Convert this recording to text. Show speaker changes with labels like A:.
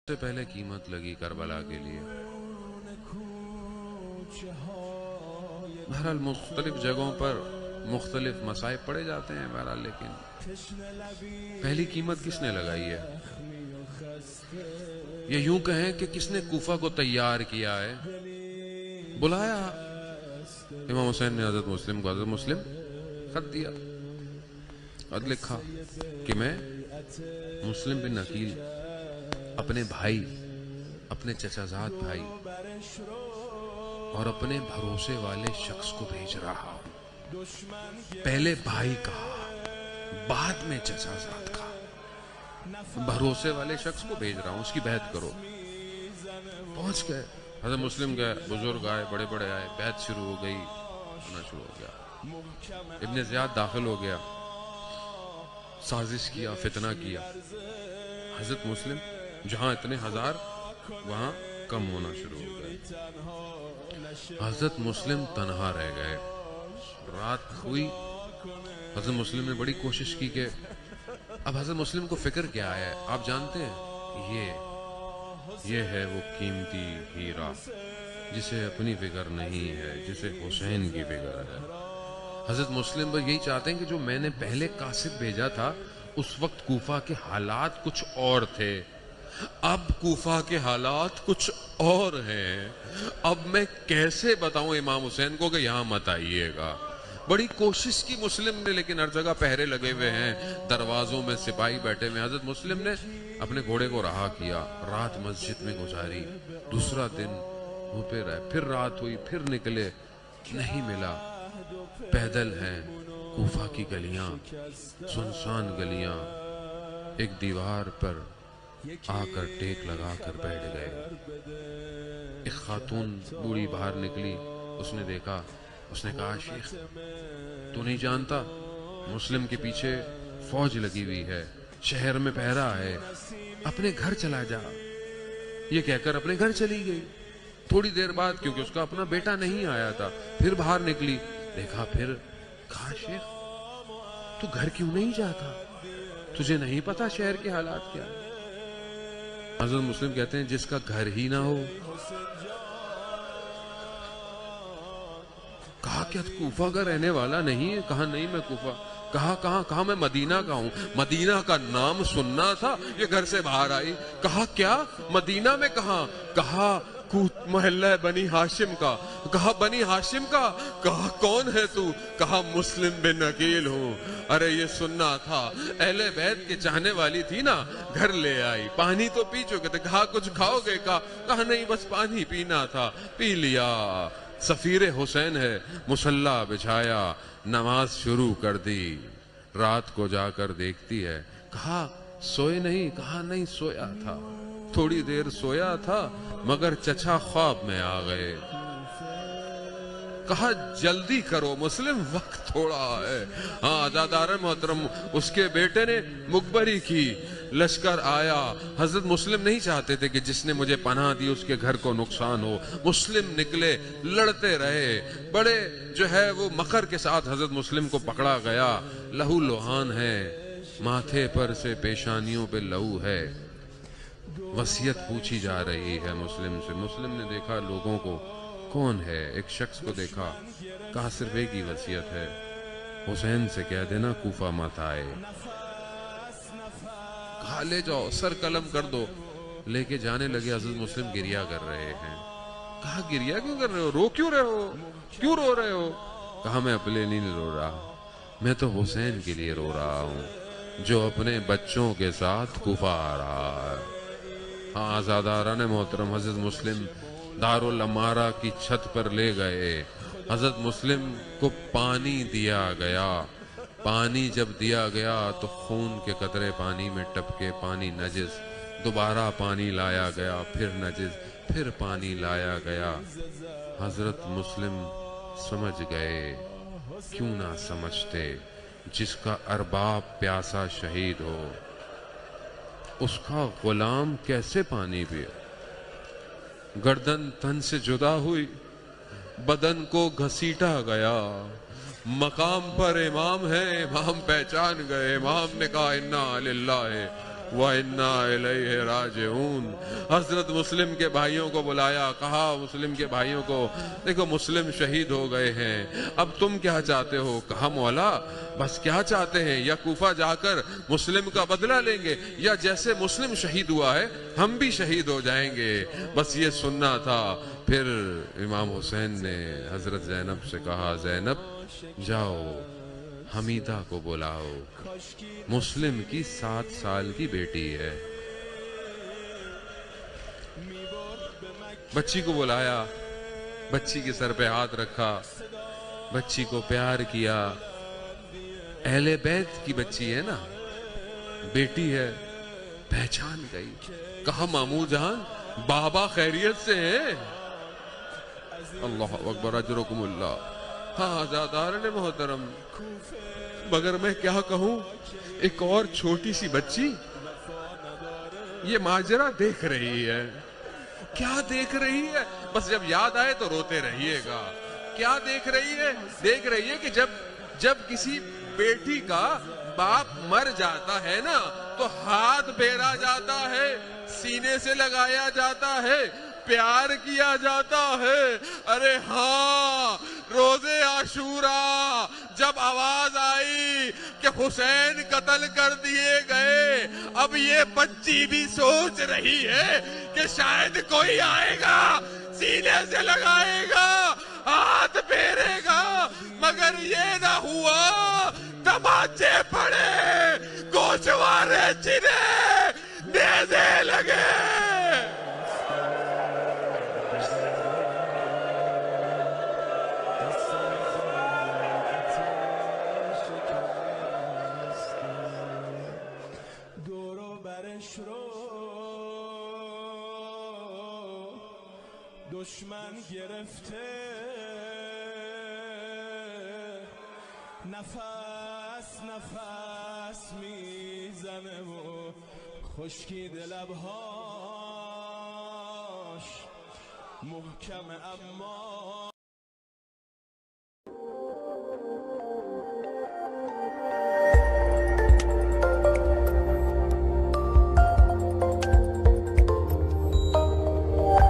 A: سے پہلے قیمت لگی کربلا کے لیے. بہرحال مختلف جگہوں پر مختلف مصائب پڑے جاتے ہیں بہرحال، لیکن پہلی قیمت کس نے لگائی ہے؟ یا یوں کہیں کہ کس نے کوفہ کو تیار کیا ہے؟ بلایا امام حسین نے حضرت مسلم کو. حضرت مسلم خط دیا، خط لکھا کہ میں مسلم بن عقیل اپنے بھائی، اپنے چچا زاد بھائی اور اپنے بھروسے والے شخص کو بھیج رہا ہوں. پہلے بھائی کہا، بعد میں چچا زاد کہا. بھروسے والے شخص کو بھیج رہا ہوں، اس کی بیعت کرو. پہنچ گئے، حضرت مسلم گئے، بزرگ آئے، بڑے بڑے آئے، بیعت شروع ہو گئی، ہونا شروع ہو گیا. ابن زیاد داخل ہو گیا، سازش کیا، فتنہ کیا. حضرت مسلم جہاں اتنے ہزار وہاں کم ہونا شروع ہو گئے. حضرت مسلم تنہا رہ گئے. رات ہوئی، حضرت مسلم نے بڑی کوشش کی کہ اب حضرت مسلم کو فکر کیا ہے؟ آپ جانتے ہیں یہ ہے وہ قیمتی ہیرا جسے اپنی فکر نہیں ہے، جسے حسین کی فکر ہے. حضرت مسلم بس یہی چاہتے ہیں کہ جو میں نے پہلے قاصد بھیجا تھا اس وقت کوفہ کے حالات کچھ اور تھے، اب کوفہ کے حالات کچھ اور ہیں. اب میں کیسے بتاؤں امام حسین کو کہ یہاں مت آئیے گا؟ بڑی کوشش کی مسلم نے، لیکن ہر جگہ پہرے لگے ہوئے ہیں، دروازوں میں سپاہی بیٹھے ہوئے. حضرت مسلم نے اپنے گھوڑے کو رہا کیا، رات مسجد میں گزاری. دوسرا دن وہ پہ رہے، پھر رات ہوئی، پھر نکلے، نہیں ملا. پیدل ہیں کوفہ کی گلیاں، سنسان گلیاں. ایک دیوار پر آ کر ٹیک لگا کر بیٹھ گئے. ایک خاتون بوڑھی باہر نکلی، اس نے دیکھا، اس نے کہا شیخ تو نہیں جانتا مسلم کے پیچھے فوج لگی ہوئی ہے، شہر میں پہرا ہے، اپنے گھر چلا جا. یہ کہہ کر اپنے گھر چلی گئی. تھوڑی دیر بعد، کیونکہ اس کا اپنا بیٹا نہیں آیا تھا، پھر باہر نکلی، دیکھا، پھر کہا شیخ تو گھر کیوں نہیں جاتا؟ تجھے نہیں پتا شہر کے حالات کیا؟ حضرت مسلم کہتے ہیں جس کا گھر ہی نہ ہو. کہا کیا تو کوفہ کا رہنے والا نہیں ہے؟ کہا نہیں میں کوفہ. کہا میں مدینہ کا ہوں. مدینہ کا نام سننا تھا، یہ گھر سے باہر آئی. کہا کیا مدینہ میں؟ کہا محلہ بنی ہاشم کا. کہا بنی ہاشم کا؟ کہا کون ہے تو؟ کہا مسلم بن عقیل ہوں. ارے یہ سننا تھا، اہل بیت کے چاہنے والی تھی نا، گھر لے آئی. پانی تو پی چکے تھے. کہا کچھ کھاؤ گے؟ کہا نہیں بس پانی پینا تھا، پی لیا. سفیر حسین ہے، مصلی بچھایا، نماز شروع کر دی. رات کو جا کر دیکھتی ہے. کہا سوئے نہیں؟ کہا نہیں سویا تھا، تھوڑی دیر سویا تھا مگر چچا خواب میں آ گئے. کہا جلدی کرو مسلم، وقت تھوڑا ہے. ہاں عزادار محترم، اس کے بیٹے نے مقبری کی، لشکر آیا. حضرت مسلم نہیں چاہتے تھے کہ جس نے مجھے پناہ دی اس کے گھر کو نقصان ہو. مسلم نکلے، لڑتے رہے، بڑے جو ہے وہ مکر کے ساتھ حضرت مسلم کو پکڑا گیا. لہو لوہان ہے، ماتھے پر سے پیشانیوں پہ لہو ہے. وصیت پوچھی جا رہی ہے مسلم سے. مسلم نے دیکھا لوگوں کو، کون ہے؟ ایک شخص کو دیکھا، کہا صرف ایک ہی وصیت ہے، حسین سے کہہ دینا کوفہ مت آئے. کہا لے جاؤ، سر قلم کر دو. لے کے جانے لگے. حضرت مسلم گریا کر رہے ہیں. کہا گریا کیوں کر رہے ہو؟ رو کیوں رہے ہو؟ کیوں رو رہے ہو؟ کہا میں اپنے لیے نہیں رو رہا، میں تو حسین کے لیے رو رہا ہوں جو اپنے بچوں کے ساتھ کوفہ آ رہا ہے. ہاں عزاداران محترم، حضرت مسلم دارالامارہ کی چھت پر لے گئے. حضرت مسلم کو پانی دیا گیا. پانی جب دیا گیا تو خون کے قطرے پانی میں ٹپکے، پانی نجس. دوبارہ پانی لایا گیا، پھر نجس، پھر پانی لایا گیا. حضرت مسلم سمجھ گئے، کیوں نہ سمجھتے، جس کا ارباب پیاسا شہید ہو اس کا غلام کیسے پانی پیے. گردن تن سے جدا ہوئی، بدن کو گھسیٹا گیا، مقام پر امام ہے، امام پہچان گئے، امام نے کہا انا للہ وَإِنَّا إِلَيْهِ رَاجِعُونَ۔ حضرت مسلم کے بھائیوں کو بلایا، کہا مسلم کے بھائیوں کو دیکھو مسلم شہید ہو گئے ہیں، اب تم کیا چاہتے ہو؟ کہا مولا بس کیا چاہتے ہیں، یا کوفہ جا کر مسلم کا بدلہ لیں گے، یا جیسے مسلم شہید ہوا ہے ہم بھی شہید ہو جائیں گے، بس یہ سننا تھا۔ پھر امام حسین نے حضرت زینب سے کہا زینب جاؤ حمیدہ کو بلاؤ، مسلم کی 7 سال کی بیٹی ہے۔ بچی کو بلایا، بچی کے سر پہ ہاتھ رکھا، بچی کو پیار کیا۔ اہل بیت کی بچی ہے نا، بیٹی ہے، پہچان گئی، کہا ماموں جان بابا خیریت سے ہیں؟ اللہ اکبر، اجرکم اللہ۔ ہاں آزادارن محترم، مگر میں کیا کہوں، ایک اور چھوٹی سی بچی یہ ماجرا دیکھ رہی ہے۔ کیا دیکھ رہی ہے؟ بس جب یاد آئے تو روتے رہیے گا۔ کیا دیکھ رہی ہے؟ دیکھ رہی ہے کہ جب کسی بیٹی کا باپ مر جاتا ہے نا تو ہاتھ پھیرا جاتا ہے، سینے سے لگایا جاتا ہے، پیار کیا جاتا ہے۔ ارے ہاں، روزے عاشورا جب آواز آئی کہ حسین قتل کر دیے گئے، اب یہ بچی بھی سوچ رہی ہے کہ شاید کوئی آئے گا، سینے سے لگائے گا، ہاتھ پھیرے گا، مگر یہ نہ ہوا۔ تماچے پڑے، گوشوارے چنے، نیزے لگے۔
B: دشمن گرفته نفس نفس میزنه و خشکیده لبهاش محکم اما